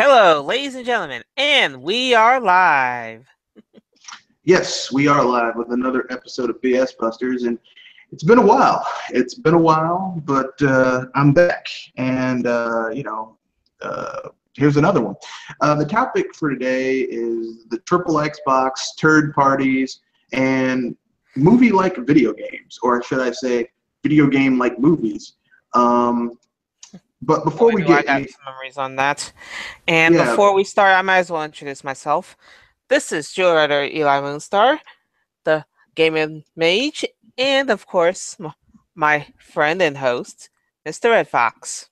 Hello, ladies and gentlemen, and we are live. Yes, we are live with another episode of BS Busters, and it's been a while. But I'm back, and here's another one. The topic for today is the XXXBox, turd parties, and movie-like video games, or should I say, video game-like movies. But before we I get got some memories on that. And yeah, before we start, I might as well introduce myself. This is Joe Eli Moonstar, the gaming mage, and of course, my friend and host, Mr. Red Fox.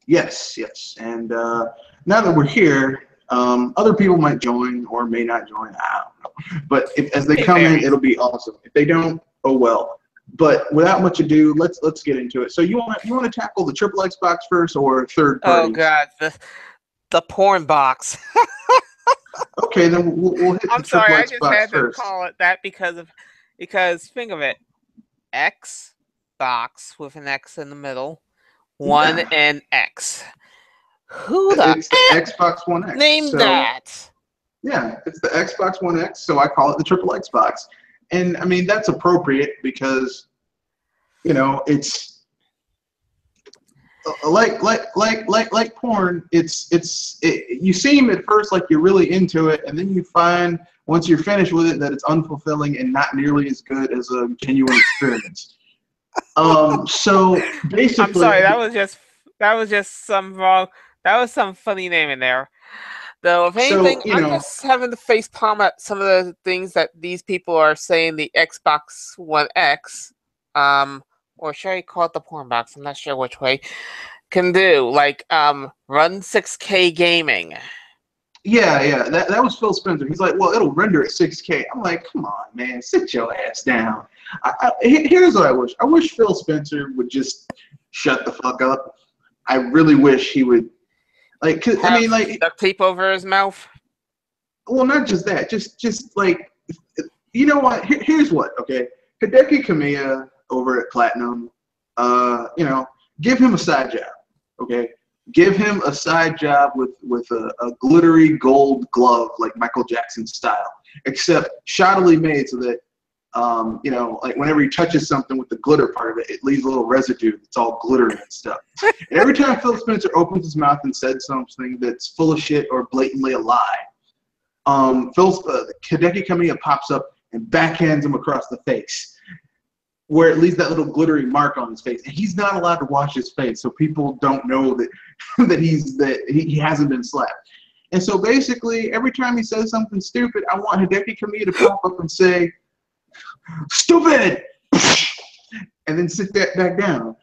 yes, and now that we're here, other people might join or may not join. I don't know. But as they come in, it'll be awesome. If they don't, oh well. But without much ado, let's get into it. So you want to tackle the XXXBox first or third parties? Oh God, the porn box. Okay, then we'll hit I'm the sorry, I just XXXBox had to first. call it that because think of it, X box with an X in the middle, one and X. Who the It's the Xbox One X. named that? Yeah, it's the Xbox One X, so I call it the XXXBox. And I mean that's appropriate because it's like porn. You seem at first like you're really into it, and then you find once you're finished with it that it's unfulfilling and not nearly as good as a genuine experience. So basically, I'm sorry, that was just some wrong. That was some funny name in there. Though, if anything, I'm just having to face palm at some of the things that these people are saying the Xbox One X, or should I call it the porn box? I'm not sure which way, can do. Like, run 6K gaming. Yeah, that was Phil Spencer. He's like, well, it'll render at 6K. I'm like, come on, man, sit your ass down. Here's what I wish. I wish Phil Spencer would just shut the fuck up. I really wish he would. Duct tape over his mouth. Well, not just that. Just like, you know what? Here's what. Okay, Hideki Kamiya over at Platinum. Give him a side job. Okay, give him a side job with a glittery gold glove like Michael Jackson style, except shoddily made so that like whenever he touches something with the glitter part of it, it leaves a little residue. It's all glittery and stuff. And every time Phil Spencer opens his mouth and said something that's full of shit or blatantly a lie, Hideki Kamiya pops up and backhands him across the face, where it leaves that little glittery mark on his face. And he's not allowed to wash his face, so people don't know that he hasn't been slapped. And so basically, every time he says something stupid, I want Hideki Kamiya to pop up and say, "Stupid," and then sit back down.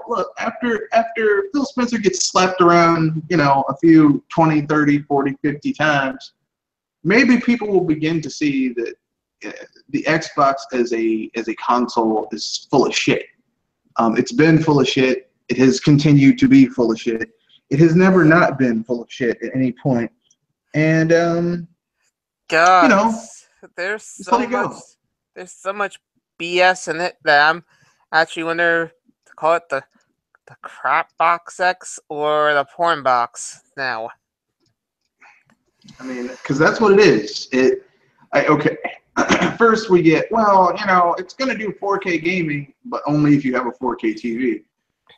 Look, after Phil Spencer gets slapped around, a few 20, 30, 40, 50 times, maybe people will begin to see that the Xbox as a console is full of shit. It's been full of shit. It has continued to be full of shit. It has never not been full of shit at any point. And God, there's so much BS in it that I'm actually wondering to call it the crap box X or the porn box now. I mean, because that's what it is. Okay. First we get, it's going to do 4K gaming, but only if you have a 4K TV.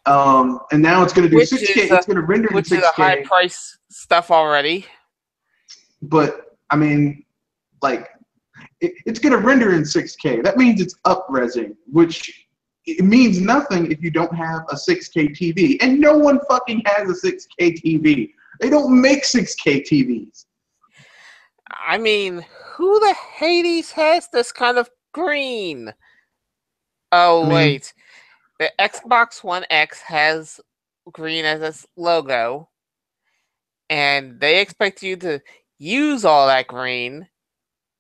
And now it's going to do 6K. It's going to render in 6K. Which is a high price stuff already. But, I mean, like, it's going to render in 6K. That means it's up-resing, which it means nothing if you don't have a 6K TV. And no one fucking has a 6K TV. They don't make 6K TVs. I mean, who the Hades has this kind of green? Oh, wait. The Xbox One X has green as its logo. And they expect you to use all that green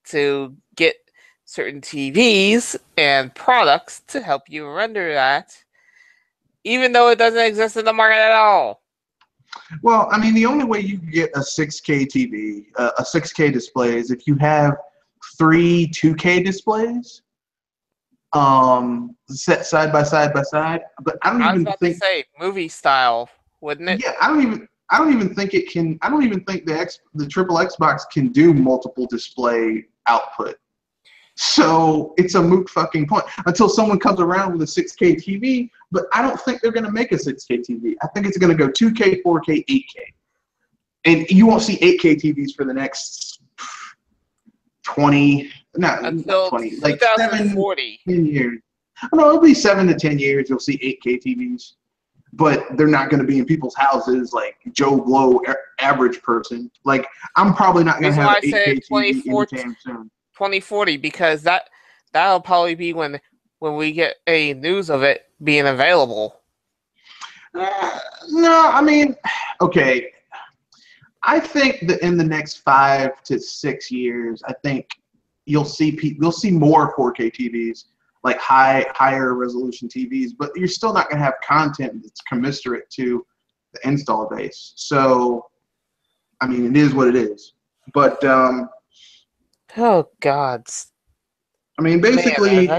to get certain TVs and products to help you render that, even though it doesn't exist in the market at all. Well, I mean, the only way you can get a 6K TV, a 6K display, is if you have 3 2K displays set side by side by side. But I don't even think. To say movie style, wouldn't it? Yeah, I don't even. I don't even think it can. I don't even think the triple Xbox can do multiple display output. So it's a moot fucking point until someone comes around with a 6K TV. But I don't think they're going to make a 6K TV. I think it's going to go 2K, 4K, 8K, and you won't see 8K TVs for the next 20, not 20, like 7, 10 years. No, it'll be 7 to 10 years. You'll see 8K TVs, but they're not going to be in people's houses like Joe Blow, average person. Like I'm probably not going to have an 8K TV anytime soon. 2040, because that'll probably be when we get a news of it being available. No, I mean, okay. I think that in the next 5 to 6 years, I think you'll see more 4K TVs, like higher resolution TVs, but you're still not going to have content that's commensurate to the install base. So, I mean, it is what it is. But oh God. I mean, basically,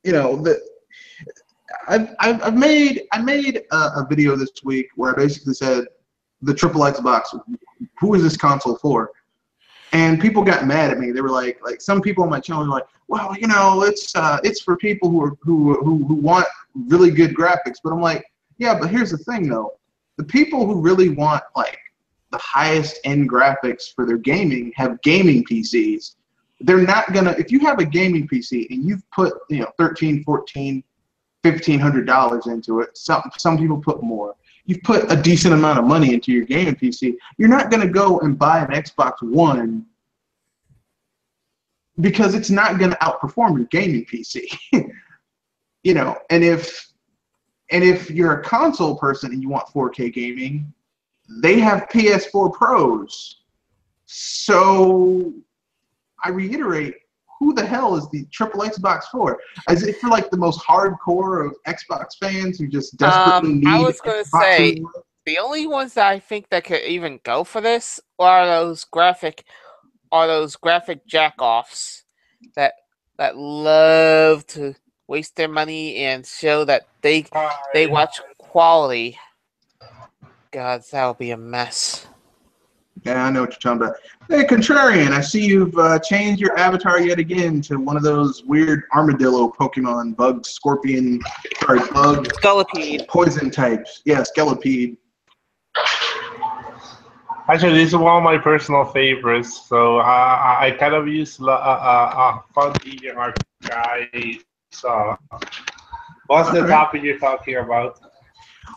you know, I made a video this week where I basically said the triple Xbox, who is this console for? And people got mad at me. They were like some people on my channel were like, well, you know, it's for people who want really good graphics. But I'm like, yeah, but here's the thing though, the people who really want like the highest end graphics for their gaming have gaming PCs. They're not gonna, if you have a gaming PC and you've put, you know, $1,300, $1,400, $1,500 into it, some people put more. You've put a decent amount of money into your gaming PC. You're not gonna go and buy an Xbox One because it's not gonna outperform your gaming PC. You know, and if you're a console person and you want 4K gaming, they have PS4 Pros. So I reiterate, who the hell is the triple Xbox for? Is it for like the most hardcore of Xbox fans who just desperately need I was going to say, the only ones that I think that could even go for this are those graphic jack-offs that love to waste their money and show that they watch quality. God, that would be a mess. Yeah, I know what you're talking about. Hey, Contrarian, I see you've changed your avatar yet again to one of those weird armadillo Pokemon, bug, Scolipede. Poison types. Yeah, Scolipede. Actually, this is one of my personal favorites. So I kind of use Funday archive. So, what's the topic you're talking about?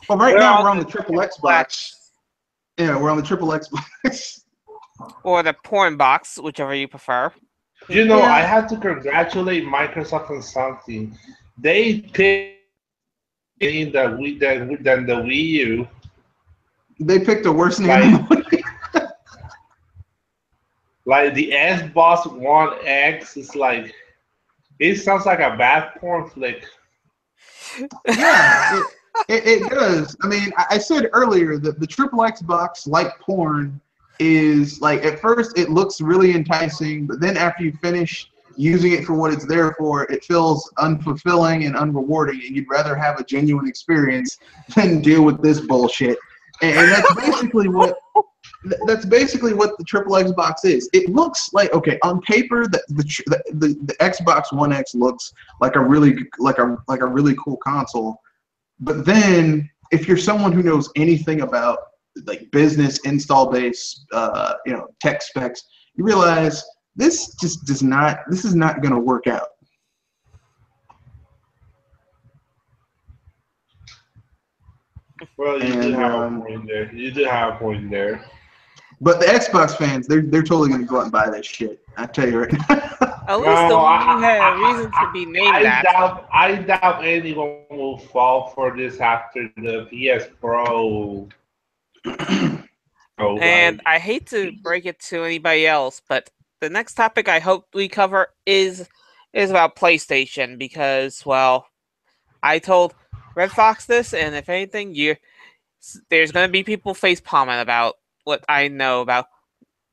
Well, right now we're on the triple Xbox. Yeah, we're on the triple Xbox. Or the porn box, whichever you prefer. You know, I have to congratulate Microsoft on something. They picked than the Wii U. They picked a worse name. Like the Xbox One X is like, it sounds like a bad porn flick. Yeah, it does. I mean, I said earlier that the triple Xbox, like porn, is like, at first it looks really enticing, but then after you finish using it for what it's there for, it feels unfulfilling and unrewarding, and you'd rather have a genuine experience than deal with this bullshit. And that's basically what the triple Xbox is. It looks like, okay, on paper, the Xbox One X looks like a really cool console. But then, if you're someone who knows anything about like business install base, tech specs, you realize this is not going to work out. Well, you do have a point there. You do have a point there. But the Xbox fans, they're totally going to go out and buy this shit. I tell you right now. At least the one had reason to be named that. I doubt anyone will fall for this after the PS Pro. And I hate to break it to anybody else, but the next topic I hope we cover is about PlayStation, because, well, I told Red Fox this, and if anything, there's going to be people face-palming about what I know about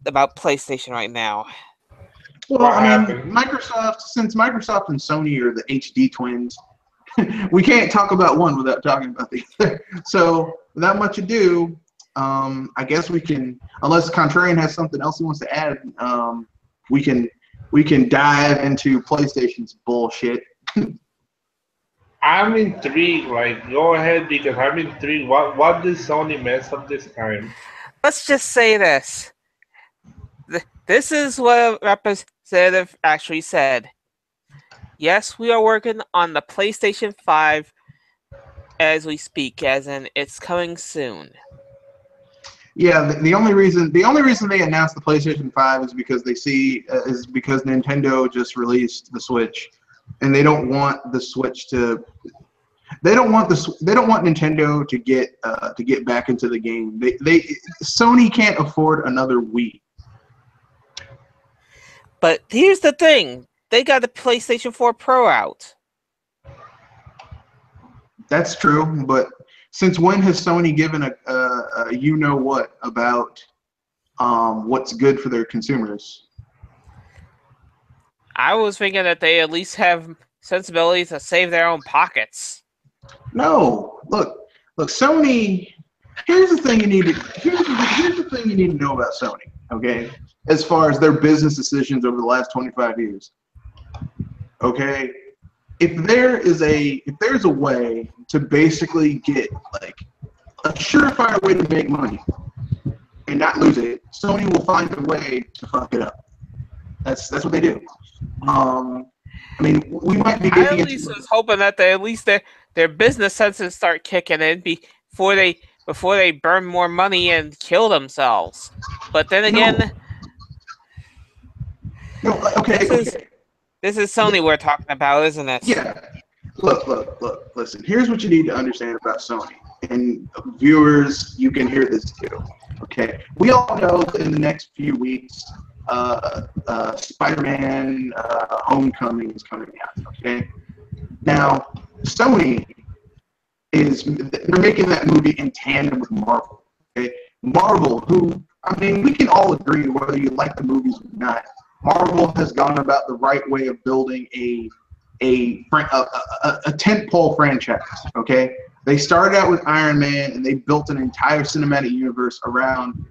PlayStation right now. Well, I mean, since Microsoft and Sony are the HD twins, we can't talk about one without talking about the other. So without much ado, I guess we can, unless Contrarian has something else he wants to add, we can dive into PlayStation's bullshit. I'm intrigued. Like, go ahead because I'm intrigued. What did Sony mess up this time? Let's just say this. This is what a representative actually said. Yes, we are working on the PlayStation 5 as we speak, as in it's coming soon. Yeah, the only reason they announced the PlayStation 5 is because because Nintendo just released the Switch, and they don't want the Switch to. They don't want Nintendo to get back into the game. Sony can't afford another Wii. But here's the thing: they got the PlayStation 4 Pro out. That's true, but since when has Sony given a you know what about what's good for their consumers? I was thinking that they at least have sensibility to save their own pockets. No, look, Sony. Here's the thing you need to know about Sony. Okay, as far as their business decisions over the last 25 years. Okay, if there's a way to basically get like a surefire way to make money and not lose it, Sony will find a way to fuck it up. That's what they do. I mean, we might be getting. I at least was hoping that their business senses start kicking in before they burn more money and kill themselves. But then again, this is Sony we're talking about, isn't it? Yeah. Look. Listen. Here's what you need to understand about Sony, and viewers, you can hear this too. Okay. We all know that in the next few weeks, Spider-Man Homecoming is coming out. Okay. Now, Sony they're making that movie in tandem with Marvel. Okay. Marvel, who, I mean, we can all agree whether you like the movies or not. Marvel has gone about the right way of building a tentpole franchise. Okay, they started out with Iron Man and they built an entire cinematic universe around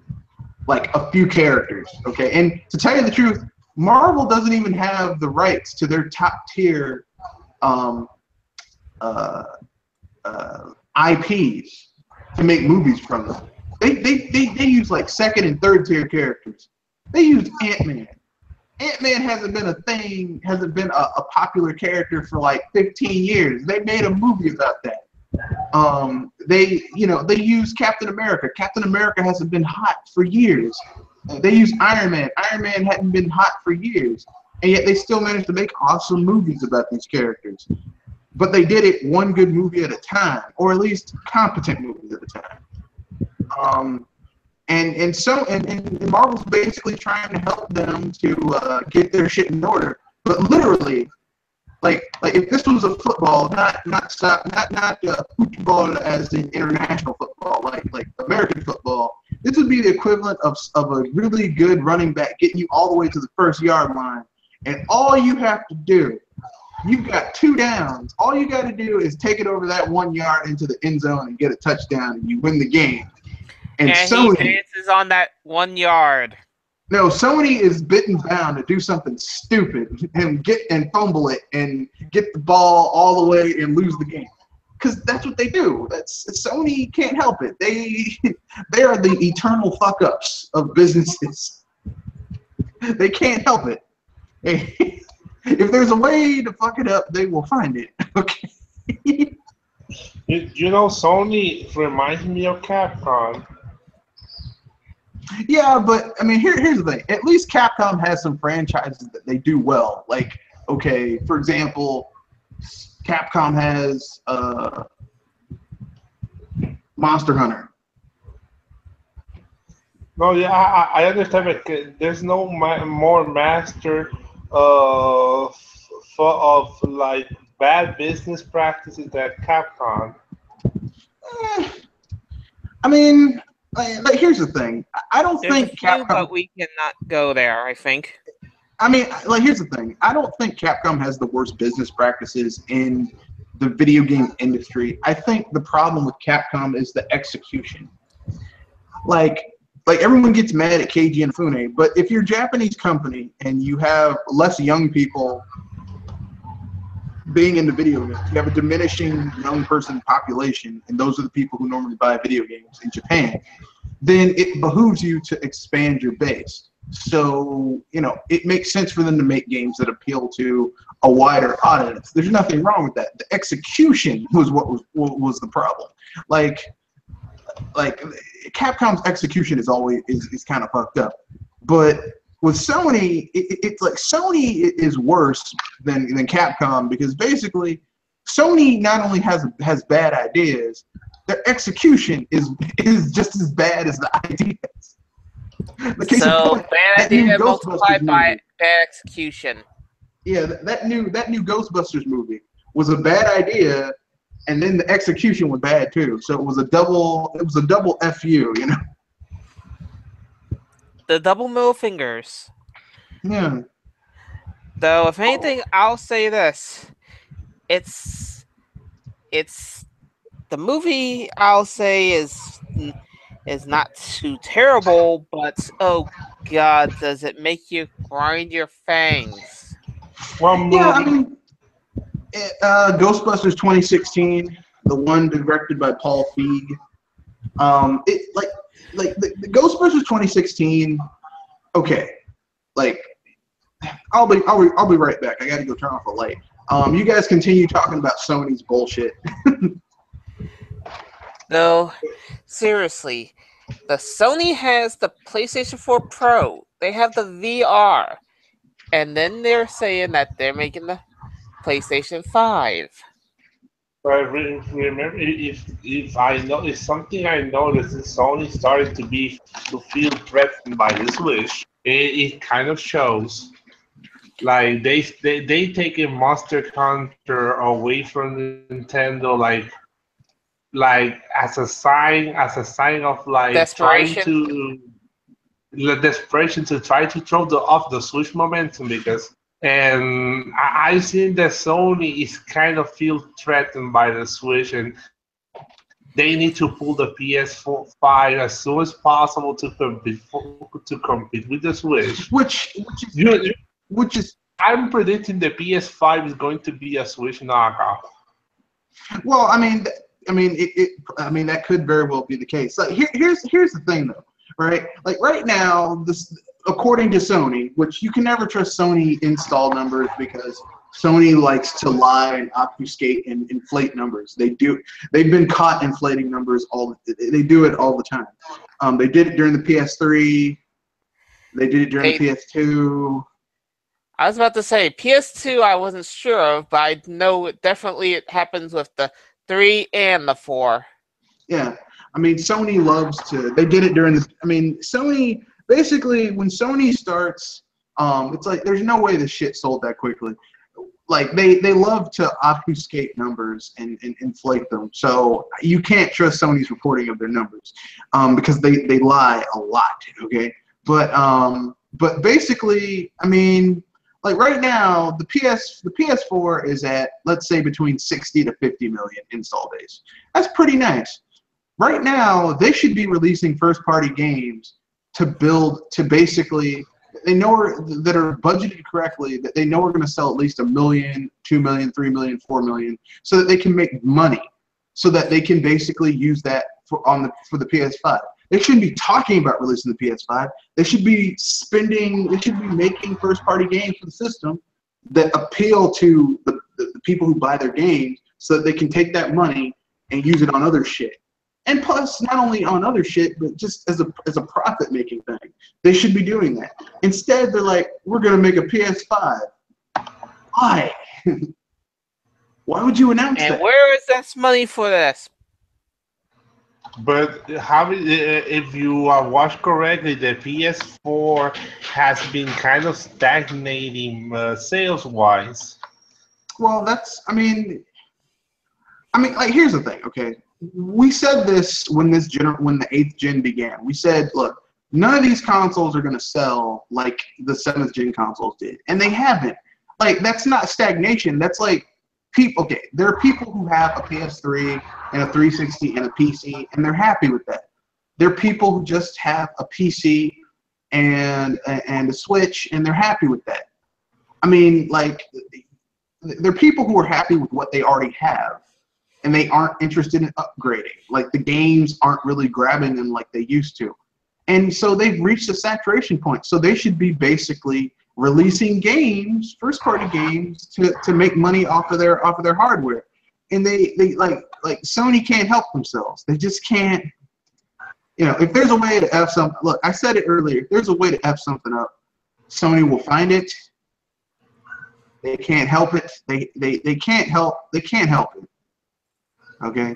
like a few characters. Okay, and to tell you the truth, Marvel doesn't even have the rights to their top tier IPs to make movies from them. They use like second and third tier characters. They use Ant-Man. Ant-Man hasn't been a popular character for like 15 years. They made a movie about that. They use Captain America. Captain America hasn't been hot for years. They use Iron Man. Iron Man hadn't been hot for years. And yet they still managed to make awesome movies about these characters. But they did it one good movie at a time, or at least competent movies at a time. And Marvel's basically trying to help them to get their shit in order. But literally, like if this was a football, not football as in international football, like American football, this would be the equivalent of a really good running back getting you all the way to the 1-yard line, and all you have to do, you've got 2 downs. All you got to do is take it over that 1 yard into the end zone and get a touchdown, and you win the game. And Sony dances on that 1 yard. No, Sony is bitten bound to do something stupid and fumble it and get the ball all the way and lose the game, because that's what they do. Sony can't help it. They are the eternal fuck ups of businesses. They can't help it. If there's a way to fuck it up, they will find it. Okay. You know, Sony reminds me of Capcom. Yeah, but I mean, here's the thing. At least Capcom has some franchises that they do well. Like, okay, for example, Capcom has Monster Hunter. No, yeah, I understand, but there's no more master of like bad business practices than Capcom. I mean. But here's the thing. I don't think Capcom. But we cannot go there, I think. I mean, like, here's the thing. I don't think Capcom has the worst business practices in the video game industry. I think the problem with Capcom is the execution. Like everyone gets mad at Keiji and Funday, but if you're a Japanese company and you have less young people being into video games, you have a diminishing young person population, and those are the people who normally buy video games in Japan, then it behooves you to expand your base. So, you know, it makes sense for them to make games that appeal to a wider audience. There's nothing wrong with that. The execution was what was the problem. Like Capcom's execution is always is kind of fucked up. But with Sony, it's like Sony is worse than Capcom, because basically Sony not only has bad ideas, their execution is just as bad as the ideas. So bad idea multiplied by bad execution. Yeah, that new Ghostbusters movie was a bad idea, and then the execution was bad too. So it was a double FU, you know. The double middle fingers. Yeah. Though, if anything, I'll say this: it's the movie. I'll say is not too terrible, but oh god, does it make you grind your fangs? Yeah, I mean, Ghostbusters 2016, the one directed by Paul Feig. The Ghostbusters 2016. Okay, like I'll be right back. I got to go turn off the light. You guys continue talking about Sony's bullshit. No, seriously, the Sony has the PlayStation 4 Pro. They have the VR, and then they're saying that they're making the PlayStation 5. But remember, if something I noticed is Sony started to feel threatened by the Switch, it kind of shows. Like they take a Monster Hunter away from Nintendo, like as a sign of like desperation. Desperation to try to throw off the Switch momentum, because. And I think that Sony is kind of feel threatened by the Switch, and they need to pull the PS5 as soon as possible to compete with the Switch. Which is I'm predicting the PS5 is going to be a Switch knockoff. Well, I mean that could very well be the case. Like here's the thing though, right? Like right now, according to Sony, which you can never trust Sony install numbers, because Sony likes to lie and obfuscate and inflate numbers. They've been caught inflating numbers they do it all the time. They did it during the PS3. They did it during the PS2. I was about to say PS2 I wasn't sure of, but I know it happens with the 3 and the 4. Yeah. I mean, Sony loves to. They did it during Sony. Basically, when Sony starts, it's like there's no way this shit sold that quickly. Like they love to obfuscate numbers and inflate them. So you can't trust Sony's reporting of their numbers, because they lie a lot. Okay, but basically, I mean, like right now, the PS4 is at, let's say, between 60 to 50 million install base. That's pretty nice. Right now, they should be releasing first-party games to basically, they know that are budgeted correctly, that they know are going to sell at least 1 million, 2 million, 3 million, 4 million, so that they can make money, so that they can basically use that for the PS5. They shouldn't be talking about releasing the PS5. They should be making first-party games for the system that appeal to the people who buy their games, so that they can take that money and use it on other shit. And plus, not only on other shit, but just as a profit-making thing. They should be doing that. Instead, they're like, we're going to make a PS5. Why? Why would you announce that? And where is that money for this? But if you watch correctly, the PS4 has been kind of stagnating sales-wise. Well, like, here's the thing, okay? We said this when the 8th gen began. We said, look, none of these consoles are going to sell like the 7th gen consoles did. And they haven't. Like, that's not stagnation. That's like people. Okay, there are people who have a PS3 and a 360 and a PC, and they're happy with that. There are people who just have a PC and a Switch, and they're happy with that. I mean, like, there are people who are happy with what they already have, and they aren't interested in upgrading. Like, the games aren't really grabbing them like they used to. And so they've reached a saturation point. So they should be basically releasing games, first-party games, to make money off of their hardware. And they like Sony can't help themselves. They just can't. You know, if there's a way to F something, look, I said it earlier. If there's a way to F something up, Sony will find it. They can't help it. They can't help. They can't help it. Okay.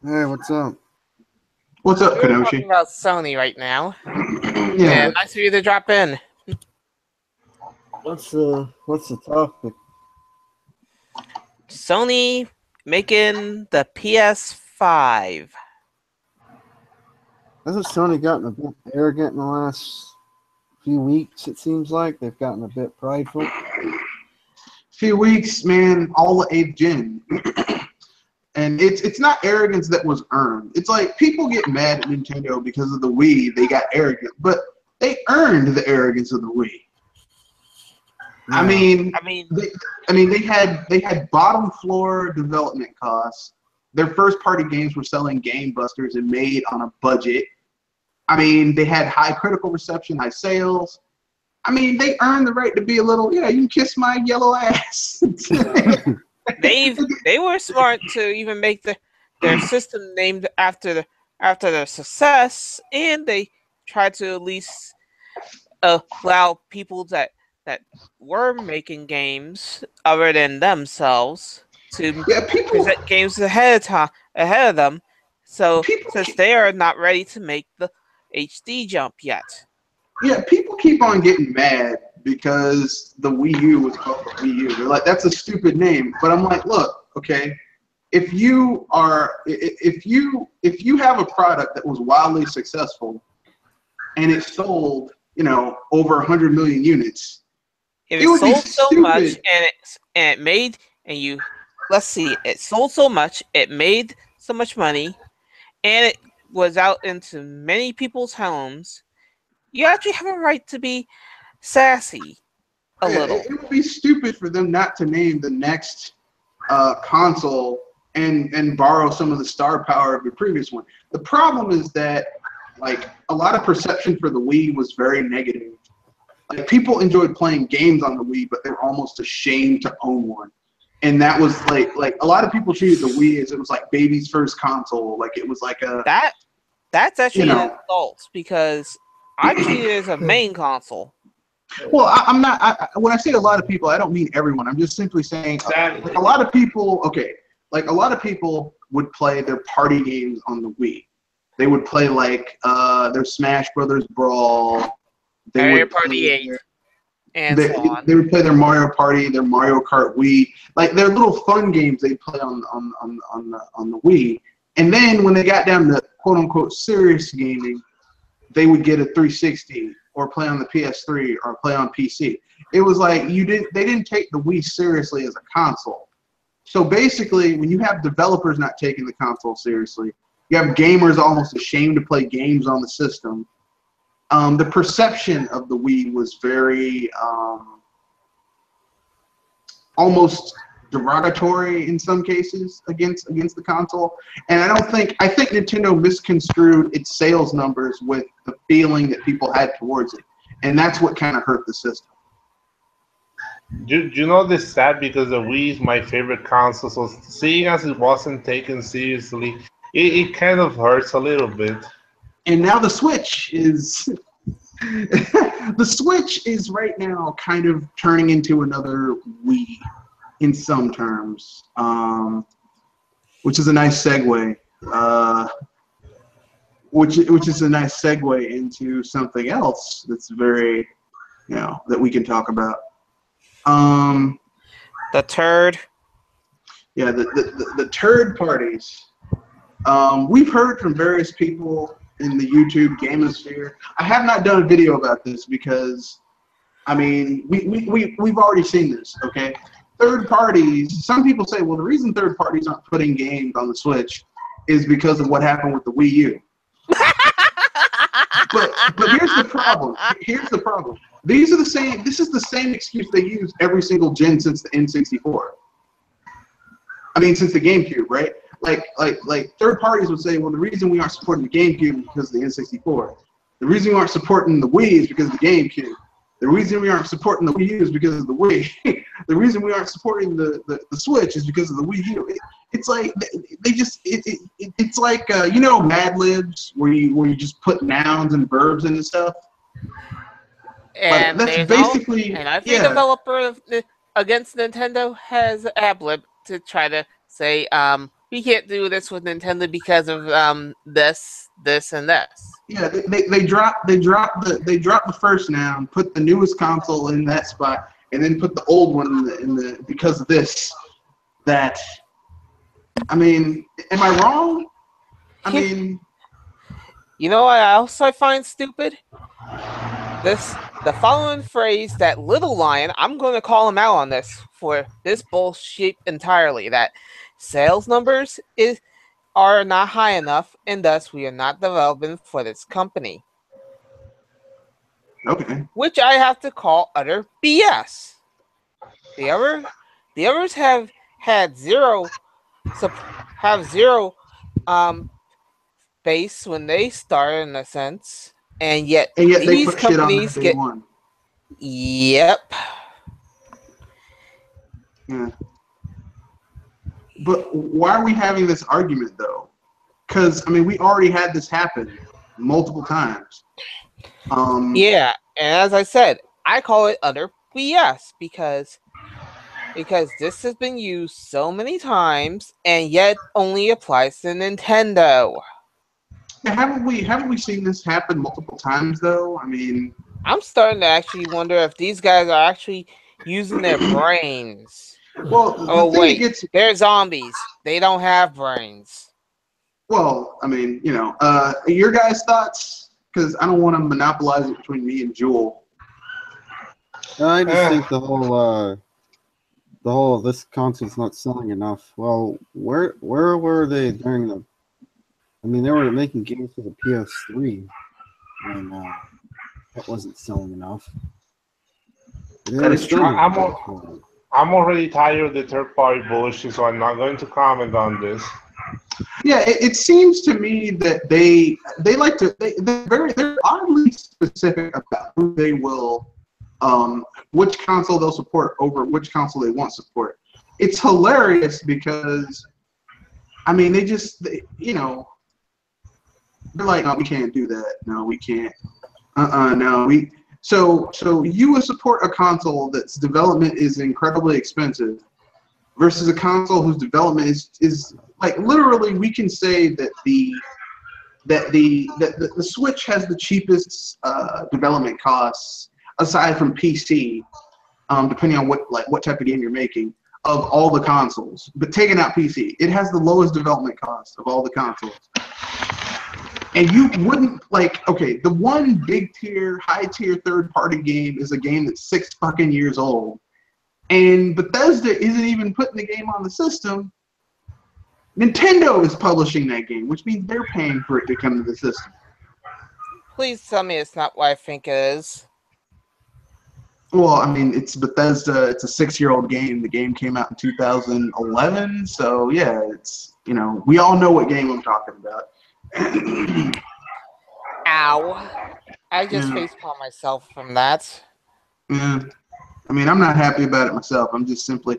Hey, what's up? What's up, We're talking Kenoshi? about Sony right now. Yeah. Nice for you to drop in. What's the topic? Sony making the PS5. Hasn't Sony gotten a bit arrogant in the last few weeks? It seems like they've gotten a bit prideful. Few weeks, man. All the 8th gen. And it's not arrogance that was earned. It's like people get mad at Nintendo because of the Wii. They got arrogant, but they earned the arrogance of the Wii. Yeah. I mean, they had bottom floor development costs. Their first party games were selling game busters and made on a budget. I mean, they had high critical reception, high sales. I mean, they earned the right to be a little, you can kiss my yellow ass. They were smart to even make their system named after their success, and they tried to at least allow people that were making games other than themselves to present games ahead of them. So since they are not ready to make the HD jump yet. Yeah, people keep on getting mad because the Wii U was called the Wii U. They're like, that's a stupid name. But I'm like, look, okay, if you have a product that was wildly successful and it sold, over 100 million units, it sold so much it sold so much, it made so much money, and it was out into many people's homes. You actually have a right to be sassy a little. It would be stupid for them not to name the next console and borrow some of the star power of the previous one. The problem is that, like, a lot of perception for the Wii was very negative. Like, people enjoyed playing games on the Wii, but they're almost ashamed to own one. And that was like a lot of people treated the Wii as it was like baby's first console. Like, it was like a that's actually an insult, because I treat it as a main console. Well, I'm not. When I say a lot of people, I don't mean everyone. I'm just simply saying like a lot of people. Okay, like a lot of people would play their party games on the Wii. They would play like their Smash Brothers Brawl. Mario Party 8. And so on. They would play their Mario Party, their Mario Kart Wii, like their little fun games they play on the Wii. And then when they got down to quote unquote serious gaming, they would get a 360 or play on the PS3 or play on PC. It was like they didn't take the Wii seriously as a console. So basically, when you have developers not taking the console seriously, you have gamers almost ashamed to play games on the system. The perception of the Wii was very almost derogatory in some cases against the console, and I think Nintendo misconstrued its sales numbers with the feeling that people had towards it, and that's what kind of hurt the system. Do you know this sad, because the Wii is my favorite console, so seeing as it wasn't taken seriously, it kind of hurts a little bit. And now the Switch is the Switch is right now kind of turning into another Wii in some terms, which is a nice segue. Which is a nice segue into something else that's very, that we can talk about. The Turd. Yeah, the Turd parties. We've heard from various people in the YouTube gamosphere. I have not done a video about this because, I mean, we've already seen this, okay? Third parties, some people say, well, the reason third parties aren't putting games on the Switch is because of what happened with the Wii U. But here's the problem. Here's the problem. This is the same excuse they use every single gen since the N64. I mean, since the GameCube, right? Like third parties would say, well, the reason we aren't supporting the GameCube is because of the N64. The reason we aren't supporting the Wii is because of the GameCube. The reason we aren't supporting the Wii U is because of the Wii. The reason we aren't supporting the Switch is because of the Wii U. It's like they just it's like you know, Mad Libs where you just put nouns and verbs into stuff. And that's basically and every developer against Nintendo has ad-lib to try to say we can't do this with Nintendo because of this, and this. Yeah, they drop the first noun, put the newest console in that spot, and then put the old one in the because of this, that. I mean, am I wrong? I mean, you know what else I find stupid? The following phrase that Little Lion, I'm going to call him out on this for this bullshit entirely. That sales numbers are not high enough, and thus we are not developing for this company. Okay. Which I have to call utter BS. The others have had zero base when they start, in a sense, and yet these companies shit on day one. Yep. Yeah. But why are we having this argument though? Because I mean, we already had this happen multiple times. Yeah, and as I said, I call it utter BS because this has been used so many times and yet only applies to Nintendo. Yeah, haven't we seen this happen multiple times though? I mean, I'm starting to actually wonder if these guys are actually using their brains. Well, they're zombies. They don't have brains. Well, I mean, you know, your guys' thoughts, because I don't want to monopolize it between me and Jewel. I just think the whole this console's not selling enough. Well, where were they during the? I mean, they were making games for the PS3, and that wasn't selling enough. That is true. I'm already tired of the third-party bullshit, so I'm not going to comment on this. Yeah, it seems to me that they like to they're oddly specific about who they will which console they'll support over which console they won't support. It's hilarious because I mean you know, they're like, no, we can't do that. No, we can't. No, we. So you would support a console that's development is incredibly expensive versus a console whose development is like literally we can say that the Switch has the cheapest development costs aside from PC, depending on what type of game you're making, of all the consoles. But taking out PC, it has the lowest development cost of all the consoles. And you wouldn't okay, the one big tier, high tier third party game is a game that's 6 fucking years old. And Bethesda isn't even putting the game on the system. Nintendo is publishing that game, which means they're paying for it to come to the system. Please tell me it's not what I think it is. Well, I mean, it's Bethesda. It's a 6-year-old game. The game came out in 2011. So, yeah, it's, you know, we all know what game I'm talking about. Ow. I just facepalm myself from that. Yeah. I mean, I'm not happy about it myself. I'm just simply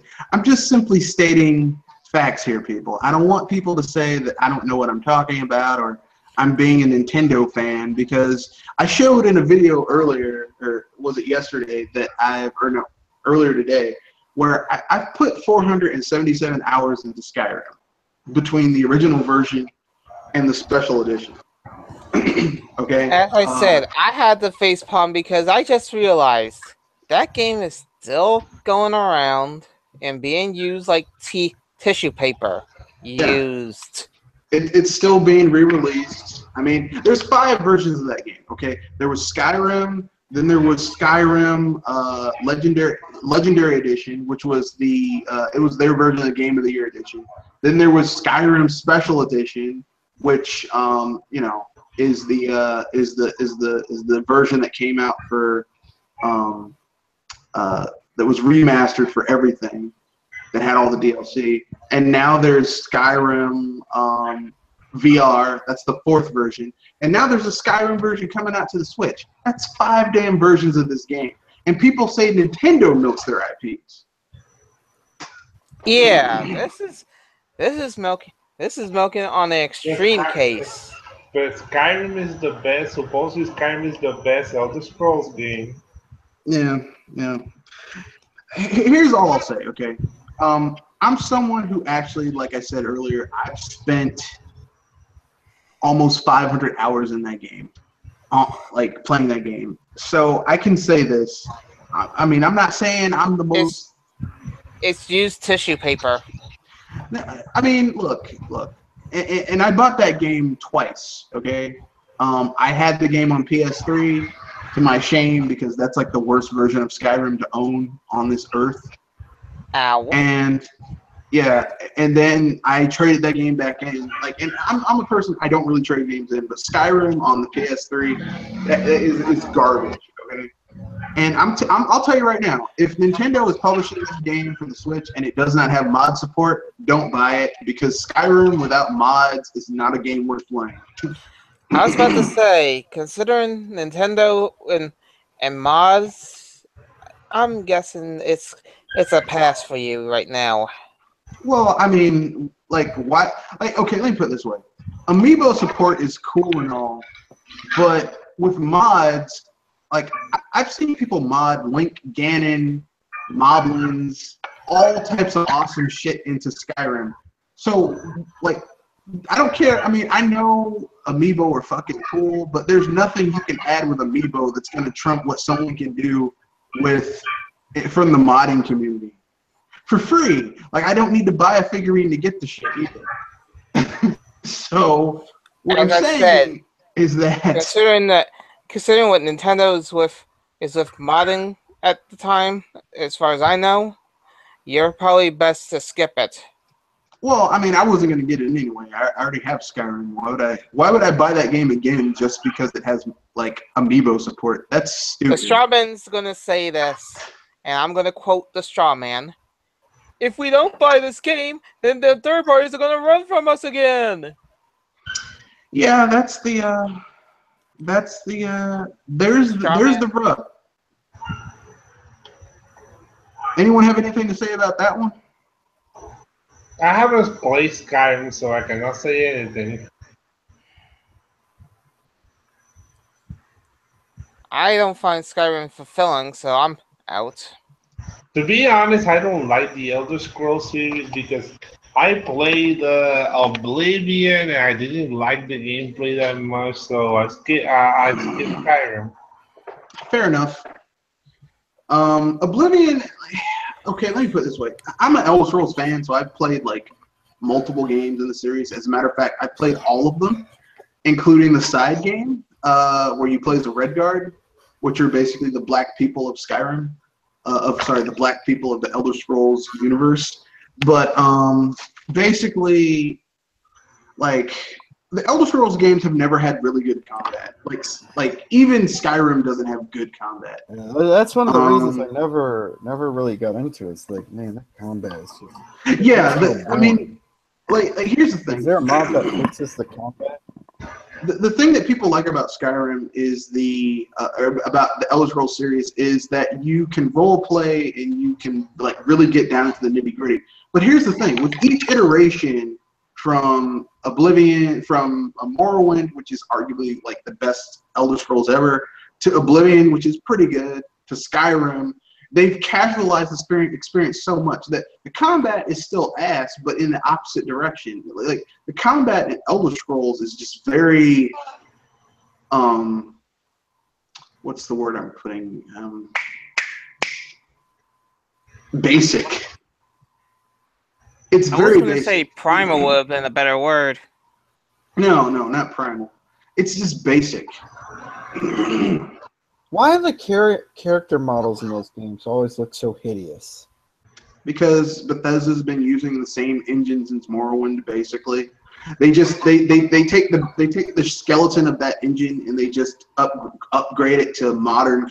stating facts here, people. I don't want people to say that I don't know what I'm talking about or I'm being a Nintendo fan, because I showed in a video earlier, or was it yesterday, earlier today, where I put 477 hours into Skyrim between the original version and the special edition. Okay. As I said, I had the facepalm because I just realized that game is still going around and being used like tissue paper. Used. It's still being re-released. I mean, there's 5 versions of that game. Okay, there was Skyrim, then there was Skyrim Legendary Edition, which was it was their version of the Game of the Year edition. Then there was Skyrim Special Edition, which you know is the version that came out for that was remastered for everything, that had all the DLC. And now there's Skyrim VR. That's the 4th version. And now there's a Skyrim version coming out to the Switch. That's 5 damn versions of this game. And people say Nintendo milks their IPs. Yeah, this is milking on the extreme case. But Skyrim is the best. Supposedly Skyrim is the best Elder Scrolls game. Yeah. Here's all I'll say, okay? I'm someone who actually, like I said earlier, I've spent almost 500 hours in that game, like playing that game. So I can say this. I mean, I'm not saying I'm the most. It's used tissue paper. I mean, look, and I bought that game twice. Okay, I had the game on PS3 to my shame because that's like the worst version of Skyrim to own on this earth. Ow. And yeah, and then I traded that game back in. Like, and I'm a person, I don't really trade games in, but Skyrim on the PS3 is garbage. Okay, and I'll tell you right now, if Nintendo is publishing this game for the Switch and it does not have mod support, don't buy it, because Skyrim without mods is not a game worth playing. I was about to say, considering Nintendo and mods, I'm guessing it's a pass for you right now. Well, I mean, like, why? Like, okay, let me put it this way: Amiibo support is cool and all, but with mods, like, I've seen people mod Link, Ganon, Moblins, all types of awesome shit into Skyrim. So, like, I don't care. I mean, I know Amiibo are fucking cool, but there's nothing you can add with Amiibo that's going to trump what someone can do from the modding community for free. Like, I don't need to buy a figurine to get the shit either. So, what I'm saying is that considering what Nintendo is with modding at the time, as far as I know, you're probably best to skip it. Well, I mean, I wasn't going to get it anyway. I already have Skyrim. Why would I buy that game again just because it has, like, Amiibo support? That's stupid. The strawman's going to say this, and I'm going to quote the strawman. If we don't buy this game, then the third parties are going to run from us again. Yeah, there's the rub. Anyone have anything to say about that one? I haven't played Skyrim, so I cannot say anything. I don't find Skyrim fulfilling, so I'm out. To be honest, I don't like the Elder Scrolls series because I played Oblivion and I didn't like the gameplay that much, so I skipped Skyrim. Fair enough. Oblivion. Okay, let me put it this way. I'm an Elder Scrolls fan, so I've played, like, multiple games in the series. As a matter of fact, I played all of them, including the side game, where you play as a Redguard, which are basically the black people of Skyrim. The black people of the Elder Scrolls universe. But basically, like, the Elder Scrolls games have never had really good combat. Like even Skyrim doesn't have good combat. Yeah, that's one of the reasons I never really got into it. It's like, man, that combat is just. Yeah, I mean, like here's the thing. Is there a mod that fixes the combat? The thing that people like about Skyrim is about the Elder Scrolls series is that you can role play and you can, like, really get down to the nitty gritty. But here's the thing: with each iteration, from Oblivion, from Morrowind, which is arguably, like, the best Elder Scrolls ever, to Oblivion, which is pretty good, to Skyrim, they've casualized the experience so much that the combat is still ass, but in the opposite direction. Like, the combat in Elder Scrolls is just very, what's the word I'm putting? Basic. It's very basic. I was going to say primal would have been a better word. No, not primal. it's just basic. Why do the character models in those games always look so hideous? Because Bethesda's been using the same engine since Morrowind, basically. They take the skeleton of that engine and they just upgrade it to modern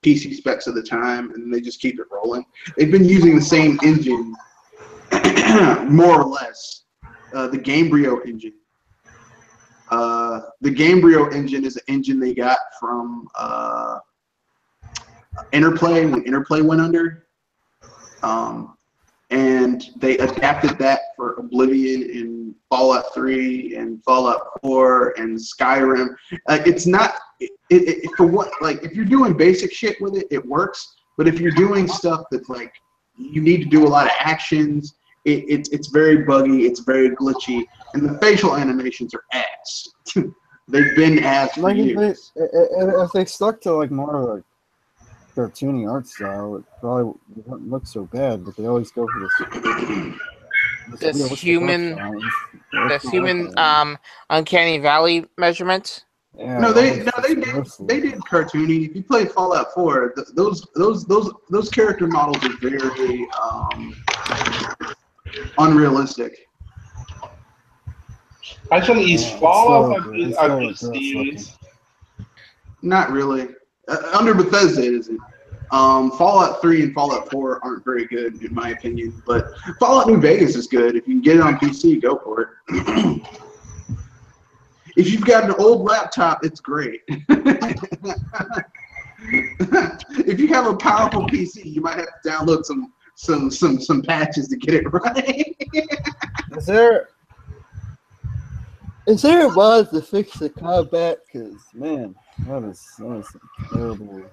PC specs of the time, and they just keep it rolling. They've been using the same engine, more or less. The Gamebryo engine. The Gamebryo engine is an engine they got from Interplay when Interplay went under. And they adapted that for Oblivion and Fallout 3 and Fallout 4 and Skyrim. It's not for what, like, if you're doing basic shit with it, it works. But if you're doing stuff that's like you need to do a lot of actions, it's very buggy, it's very glitchy, and the facial animations are ass. They've been ass for years. If they stuck to like more of a cartoony art style, it probably wouldn't look so bad, but they always go for this human uncanny valley measurement. Yeah, No, they did cartoony. If you play Fallout 4, those character models are very unrealistic. Actually, is Fallout a good series? Not really. Under Bethesda, it isn't. Fallout 3 and Fallout 4 aren't very good, in my opinion. But Fallout New Vegas is good. If you can get it on PC, go for it. If you've got an old laptop, it's great. If you have a powerful PC, you might have to download some patches to get it right. Is there a mod to fix the combat? Because man, that is terrible.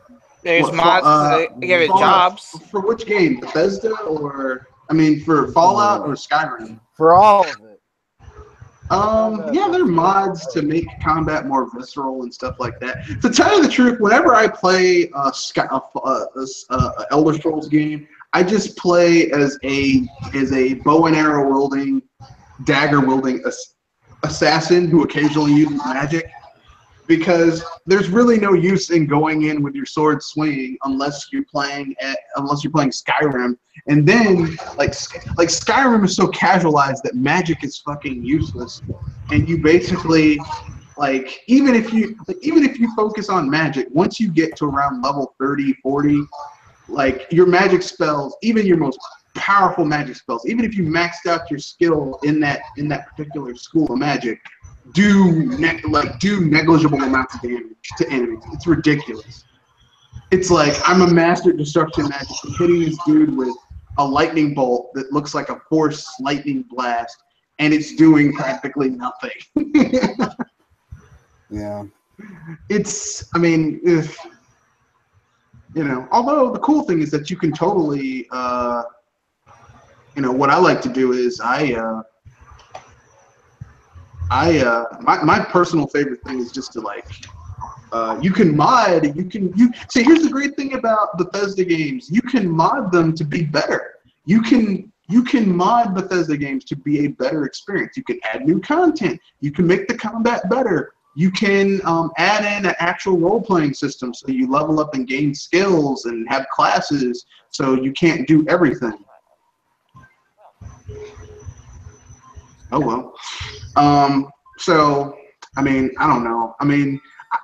There's mods to give it jobs. For which game? Bethesda or for Fallout or Skyrim? For all of it. Yeah, there are mods to make combat more visceral and stuff like that. To tell you the truth, whenever I play Elder Scrolls game, I just play as a bow and arrow wielding, dagger wielding assassin who occasionally uses magic, because there's really no use in going in with your sword swinging unless you're playing Skyrim. And then like Skyrim is so casualized that magic is fucking useless, and you basically even if you focus on magic, once you get to around level 30, 40, like your magic spells, even your most powerful magic spells, even if you maxed out your skill in that particular school of magic, do negligible amounts of damage to enemies. It's ridiculous. It's like I'm a master at destruction magic, hitting this dude with a lightning bolt that looks like a force lightning blast, and it's doing practically nothing. Yeah. Although the cool thing is that you can totally, what I like to do is my personal favorite thing is just to you can mod. See, here's the great thing about Bethesda games. You can mod them to be better. You can mod Bethesda games to be a better experience. You can add new content. You can make the combat better. You can add in an actual role-playing system so you level up and gain skills and have classes so you can't do everything. Oh, well. I don't know.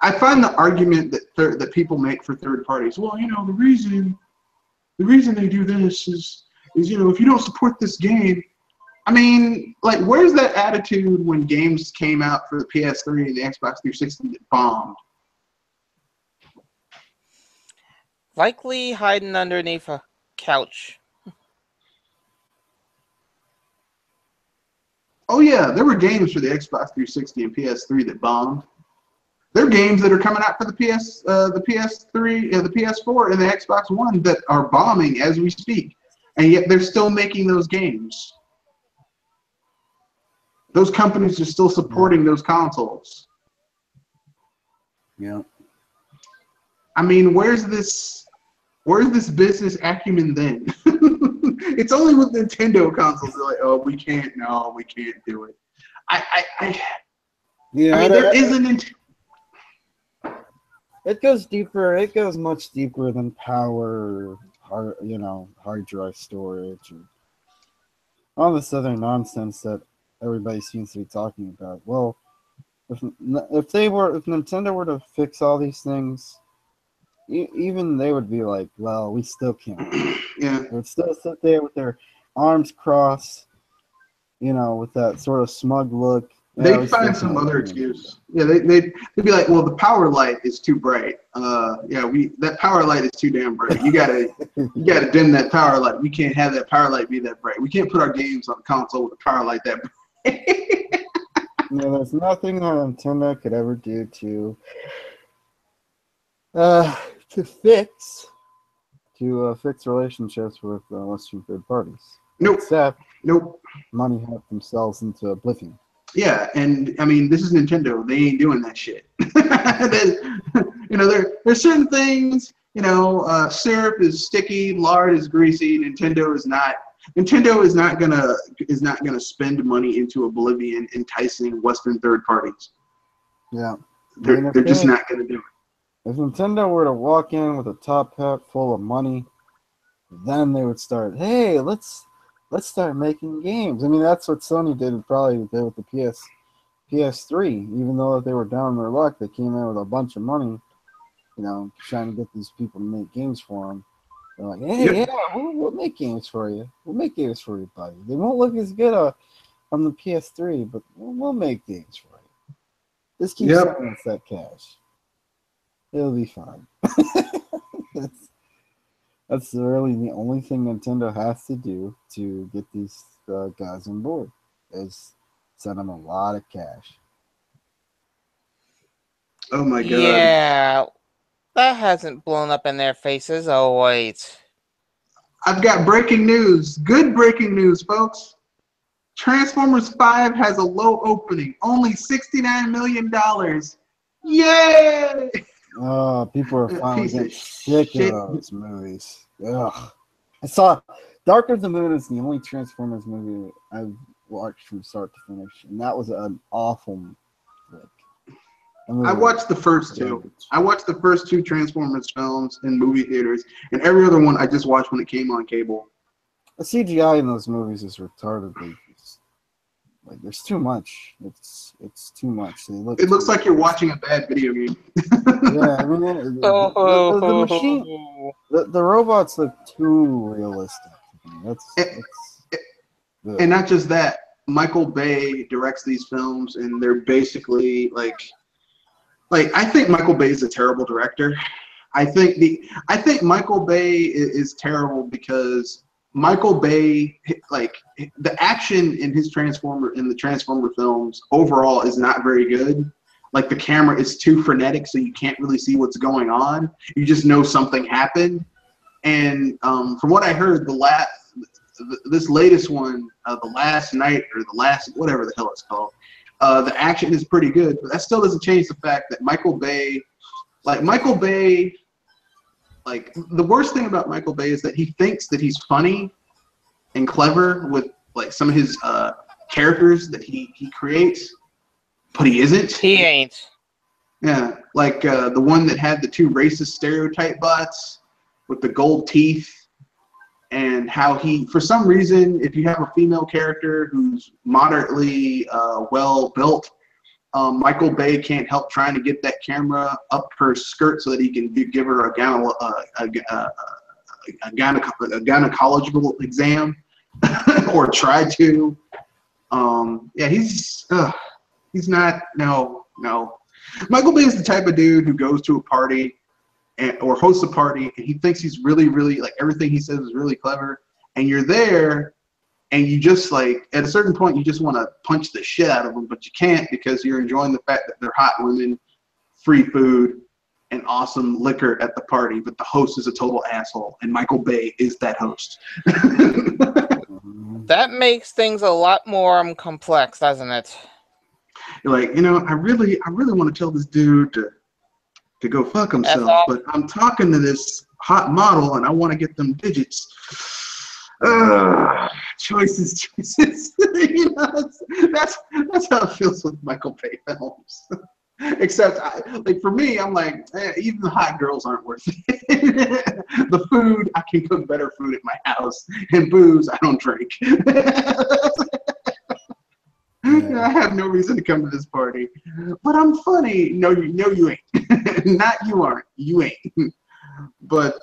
I find the argument that people make for third parties, well, the reason they do this is if you don't support this game, where's that attitude when games came out for the PS3 and the Xbox 360 that bombed? Likely hiding underneath a couch. Oh yeah, there were games for the Xbox 360 and PS3 that bombed. There are games that are coming out for the PS3, the PS4, and the Xbox One that are bombing as we speak, and yet they're still making those games. Those companies are still supporting those consoles. Yeah. Where's this business acumen then? It's only with Nintendo consoles they're like, oh, we can't do it. Yeah, I mean, there isn't. It goes deeper. It goes much deeper than power, hard drive storage, or all this other nonsense that everybody seems to be talking about. Well, if Nintendo were to fix all these things, even they would be like, well, we still can't. Yeah. They would still sit there with their arms crossed, with that sort of smug look. Yeah, They'd find some other excuse. Yeah, they'd be like, well, the power light is too bright. That power light is too damn bright. You gotta dim that power light. We can't have that power light be that bright. We can't put our games on the console with a power light that bright. There's nothing that Nintendo could ever do to fix relationships with Western third parties. Nope. Except nope. Money helped themselves into oblivion. Yeah, and I mean, this is Nintendo. They ain't doing that shit. There's certain things. Syrup is sticky, lard is greasy. Nintendo is not gonna spend money into oblivion, enticing Western third parties. Yeah, they're just not gonna do it. If Nintendo were to walk in with a top hat full of money, then they would start. Hey, let's start making games. I mean, that's what Sony did with the PS3. Even though they were down on their luck, they came in with a bunch of money, trying to get these people to make games for them. They're like, hey, we'll make games for you. We'll make games for you, buddy. They won't look as good on the PS3, but we'll make games for you. Just keep sending us that cash. It'll be fine. That's really the only thing Nintendo has to do to get these guys on board, is send them a lot of cash. Oh my god. Yeah, that hasn't blown up in their faces. Oh, wait. I've got breaking news. Good breaking news, folks. Transformers 5 has a low opening. Only $69 million. Yay! Oh, people are finally getting sick of those movies. Ugh. I saw Dark of the Moon is the only Transformers movie I've watched from start to finish, and that was an awful flick. I watched the first two. I watched the first two Transformers films in movie theaters, and every other one I just watched when it came on cable. The CGI in those movies is retarded. Like there's too much. It's too much. It looks like you're watching a bad video game. Yeah, I mean the machine, the robots look too realistic. And not just that. Michael Bay directs these films, and they're basically like I think Michael Bay is a terrible director. I think Michael Bay is terrible because Michael Bay, like the action in the Transformer films overall is not very good. Like the camera is too frenetic, so you can't really see what's going on. You just know something happened. And from what I heard, this latest one, the last night or the last whatever the hell it's called, the action is pretty good, but that still doesn't change the fact that Michael Bay, like the worst thing about Michael Bay is that he thinks that he's funny and clever with like some of his characters that he creates, but he isn't. He ain't. Yeah, like the one that had the two racist stereotype bots with the gold teeth, and how he, for some reason, if you have a female character who's moderately well built, Michael Bay can't help trying to get that camera up her skirt so that he can give her a gynecological exam, or try to. Yeah, he's not. No. Michael Bay is the type of dude who goes to a party or hosts a party, and he thinks he's really, really, like, everything he says is really clever, and you're there, and you just, like, at a certain point, you just want to punch the shit out of them, but you can't because you're enjoying the fact that they're hot women, free food, and awesome liquor at the party, but the host is a total asshole, and Michael Bay is that host. That makes things a lot more complex, doesn't it? You're like, I really want to tell this dude to go fuck himself, but I'm talking to this hot model and I want to get them digits. choices. You know, that's how it feels with Michael Bay films. Except, like for me, I'm like, even the hot girls aren't worth it. The food, I can cook better food at my house, and booze, I don't drink. I have no reason to come to this party, but I'm funny. No, you ain't. Not you aren't. You ain't. But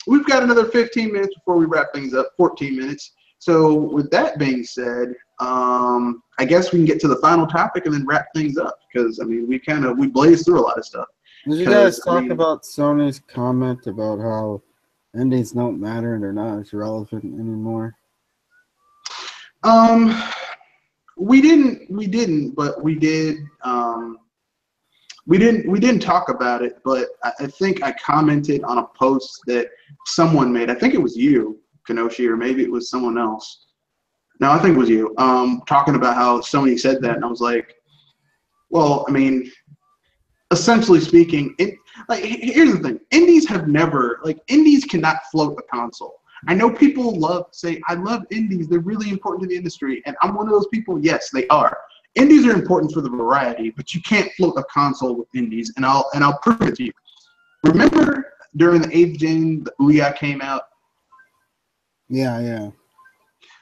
we've got another 15 minutes before we wrap things up. 14 minutes. So with that being said, I guess we can get to the final topic and then wrap things up, because I mean we blazed through a lot of stuff. Did you guys talk about Sony's comment about how endings don't matter and they're not as relevant anymore? We didn't, but we did. We didn't talk about it, but I think I commented on a post that someone made. I think it was you, Kenoshi, or maybe it was someone else. No, I think it was you. Talking about how Sony said that, and I was like, well, I mean, essentially speaking, here's the thing: indies cannot float a console. I know people say, I love indies. They're really important to the industry, and I'm one of those people. Yes, they are. Indies are important for the variety, but you can't float a console with indies, and I'll prove it to you. Remember during the 8th gen, the Ouya came out? Yeah.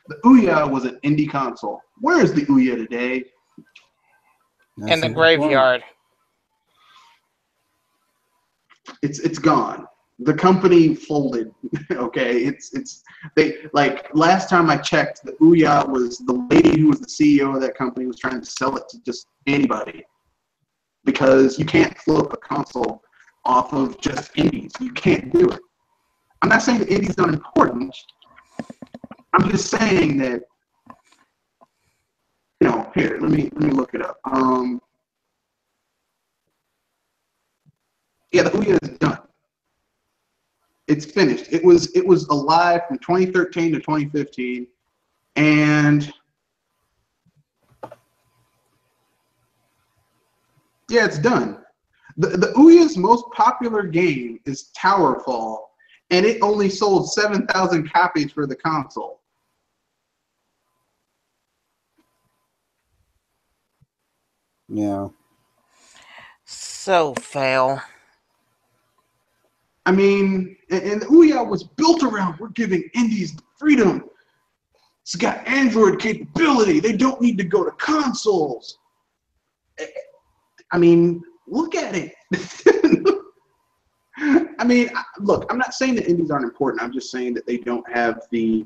The Ouya was an indie console. Where is the Ouya today? In the graveyard. It's gone. The company folded. Okay, they like last time I checked, the Ouya was the lady who was the CEO of that company was trying to sell it to just anybody, because you can't float a console off of just indies. You can't do it. I'm not saying that indies not important. I'm just saying that, you know, here, let me look it up. Yeah, the Ouya is done. It's finished. It was alive from 2013 to 2015, and yeah, it's done. The Ouya's most popular game is Towerfall, and it only sold 7,000 copies for the console. Yeah. So fail. I mean, and the Ouya was built around, we're giving indies freedom. It's got Android capability. They don't need to go to consoles. I mean, look at it. I mean, look, I'm not saying that indies aren't important. I'm just saying that they don't have the,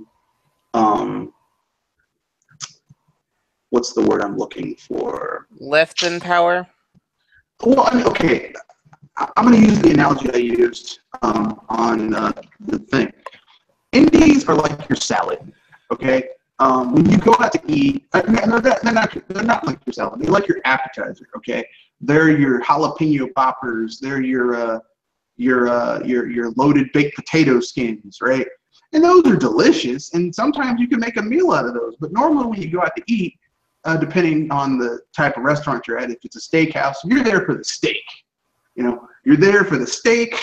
what's the word I'm looking for? Lifting power? Well, I mean, okay. I'm going to use the analogy I used on the thing. Indies are like your salad, okay? When you go out to eat, they're not like your salad. They're like your appetizer, okay? They're your jalapeno poppers. They're your loaded baked potato skins, right? And those are delicious, and sometimes you can make a meal out of those. But normally when you go out to eat, depending on the type of restaurant you're at, if it's a steakhouse, you're there for the steak. You know, you're there for the steak.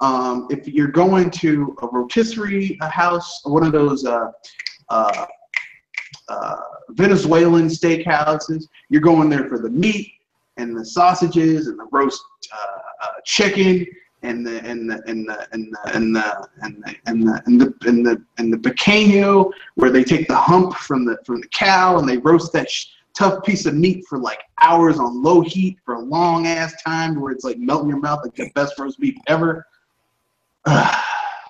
If you're going to a rotisserie house, one of those Venezuelan steakhouses, you're going there for the meat and the sausages and the roast chicken and the picanho, where they take the hump from the cow and they roast that tough piece of meat for like hours on low heat for a long ass time, where it's like melting your mouth, like the best roast beef ever.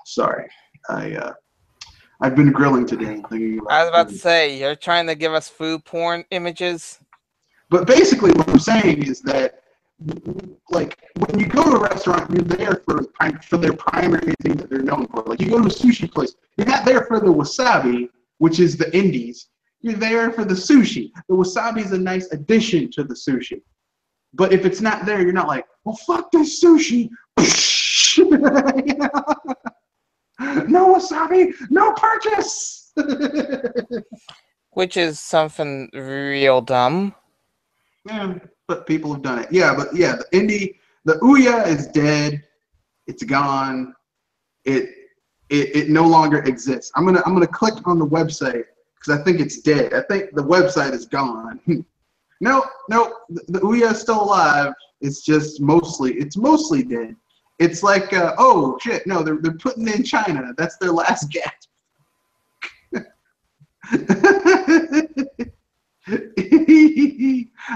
Sorry, I've been grilling today. I was about to say, you're trying to give us food porn images. But basically, what I'm saying is that, like, when you go to a restaurant, you're there for their primary thing that they're known for. Like, you go to a sushi place, you're not there for the wasabi, which is the indies. You're there for the sushi. The wasabi is a nice addition to the sushi. But if it's not there, you're not like, well, fuck this sushi. No wasabi, no purchase. Which is something real dumb. Yeah, but people have done it. Yeah, but yeah, the Ouya is dead. It's gone. It no longer exists. I'm gonna click on the website because I think it's dead. I think the website is gone. No, the Ouya's still alive. It's just mostly dead. It's like, oh shit, no, they're putting in China. That's their last gasp.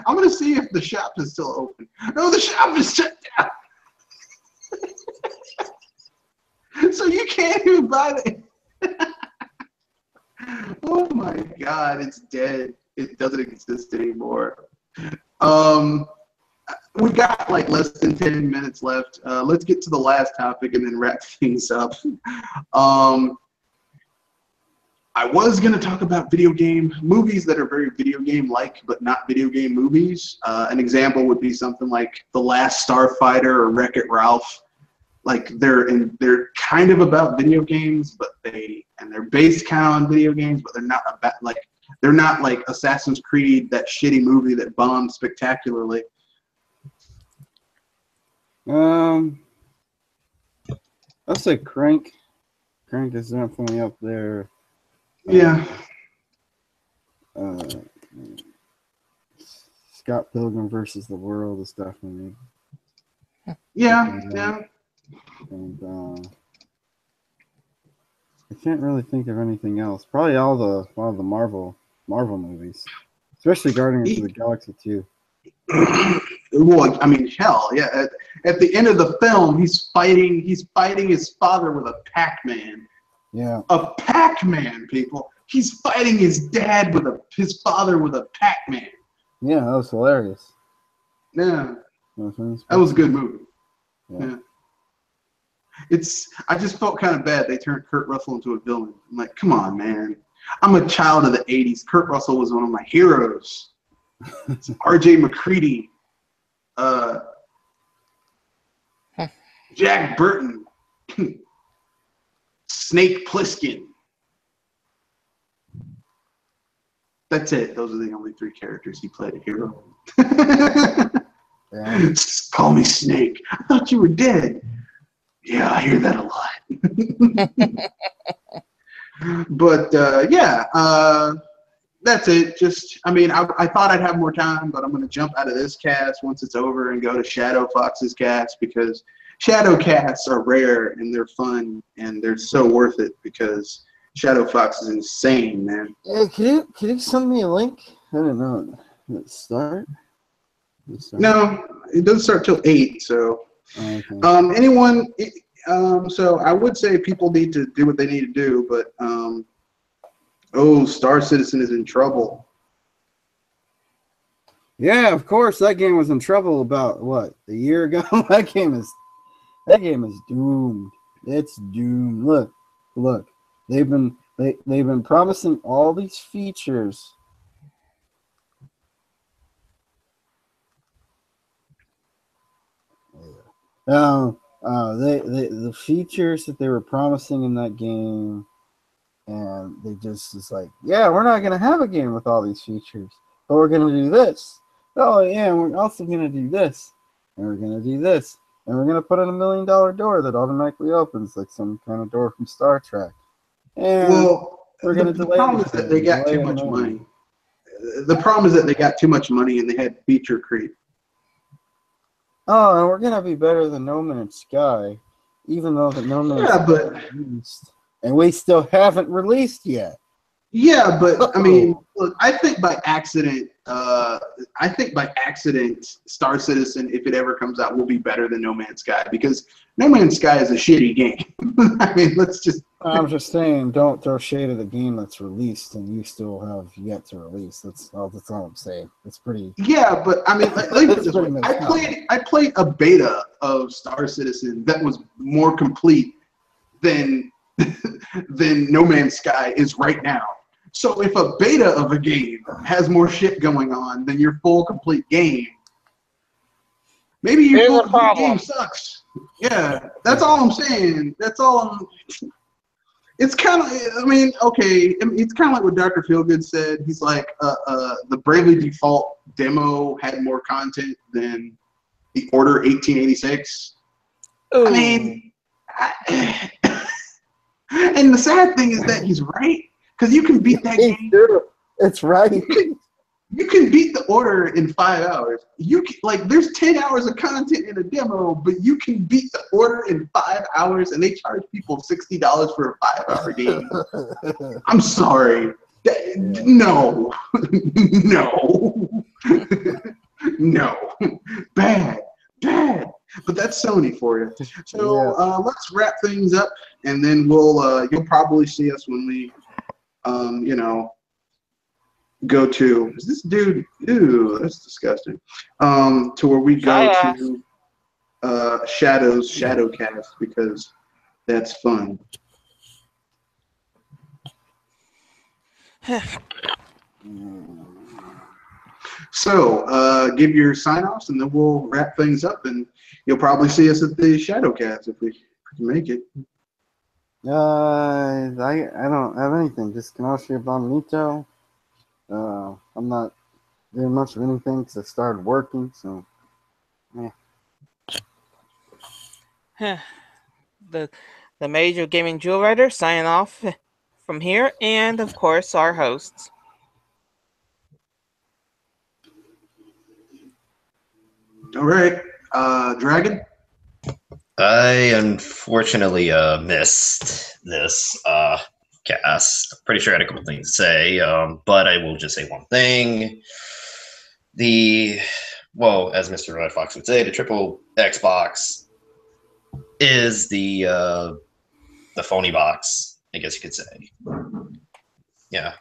I'm gonna see if the shop is still open. No, the shop is shut down. So you can't even buy it. Oh my god, it's dead. It doesn't exist anymore. We got like less than 10 minutes left. Let's get to the last topic and then wrap things up. I was going to talk about video game movies that are very video game-like, but not video game movies. An example would be something like The Last Starfighter or Wreck-It Ralph. Like they're kind of about video games, but they're based kind of on video games, but they're not like Assassin's Creed, that shitty movie that bombed spectacularly. I'll say Crank. Crank is definitely up there. Yeah. Scott Pilgrim versus the World is definitely. Yeah. And I can't really think of anything else. Probably all the Marvel movies, especially Guardians of the Galaxy 2. Well, I mean, hell, yeah. At the end of the film, he's fighting his father with a Pac-Man. Yeah. A Pac-Man, people. He's fighting his dad with his father with a Pac-Man. Yeah, that was hilarious. Yeah. That was a good movie. Yeah. I just felt kind of bad they turned Kurt Russell into a villain. I'm like, come on, man. I'm a child of the 80s. Kurt Russell was one of my heroes. R.J. McCready. Jack Burton. Snake Plissken. That's it. Those are the only 3 characters he played a hero. Yeah. Just call me Snake. I thought you were dead. Yeah, I hear that a lot. But that's it. I thought I'd have more time, but I'm going to jump out of this cast once it's over and go to Shadow Fox's cast, because Shadow casts are rare and they're fun and they're so worth it, because Shadow Fox is insane, man. Yeah, can you send me a link? I don't know. Did it start? No, it doesn't start till 8. So, okay. So I would say people need to do what they need to do, but Star Citizen is in trouble. Yeah, of course. That game was in trouble about what, a year ago. That game is doomed. It's doomed. Look. They've been promising all these features. The features that they were promising in that game, and they just is like, yeah, we're not gonna have a game with all these features, but we're gonna do this. Oh yeah, and we're also gonna do this, and we're gonna do this, and we're gonna put in $1 million door that automatically opens, like some kind of door from Star Trek. And we're gonna delay. The problem is that they got too much money. The problem is that they got too much money and they had feature creep. Oh, and we're gonna be better than No Man's Sky, even though the No Man's Sky is released, and we still haven't released yet. Yeah, but I mean, look, I think by accident, Star Citizen, if it ever comes out, will be better than No Man's Sky, because No Man's Sky is a shitty game. I mean, I'm just saying, don't throw shade at a game that's released and you still have yet to release. That's all I'm saying. It's pretty. Yeah, but I mean, I played a beta of Star Citizen that was more complete than No Man's Sky is right now. So if a beta of a game has more shit going on than your full complete game, maybe your full complete game sucks. Yeah, that's all I'm saying. It's kind of, I mean, okay, it's kind of like what Dr. Feelgood said. He's like, the Bravely Default demo had more content than the Order 1886. Ooh. I mean, and the sad thing is that he's right. Because you can beat that game. It's right. You can beat the order in 5 hours. You can, like, there's 10 hours of content in a demo, but you can beat the order in 5 hours, and they charge people $60 for a 5-hour game. I'm sorry. No. No. No. Bad. But that's Sony for you. So let's wrap things up, and then you'll probably see us when we, go to, is this dude, ew, that's disgusting, to where we go to Shadowcast, because that's fun. So give your sign-offs, and then we'll wrap things up, and you'll probably see us at the Shadowcast if we can make it. I don't have anything. Just Kenosha Bonito. I'm not doing much of anything because I started working, so yeah. The major gaming jewel writer signing off from here, and of course our hosts. All right, Dragon. I unfortunately missed this cast. I'm pretty sure I had a couple things to say, but I will just say one thing. As Mr. Red Fox would say, the triple XXXBox is the phony box, I guess you could say. Yeah.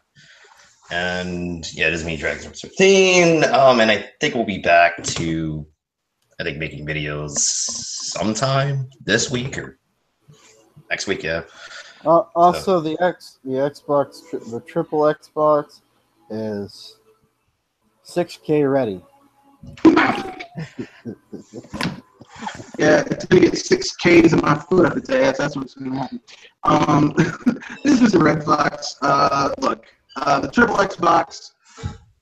And yeah, it is me, Dragon 13. And I think we'll be back to making videos sometime this week or next week, yeah. Also, the Xbox, the triple Xbox is 6K ready. Yeah, it's gonna get 6Ks in my foot up its ass. That's what's gonna happen. This is the Red Fox. Look, the triple Xbox,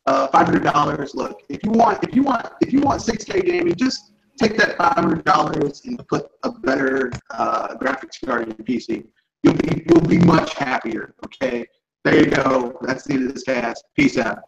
$500. Look, if you want 6K gaming, just take that $500 and put a better graphics card in your PC. You'll be much happier. Okay, there you go. That's the end of this cast. Peace out.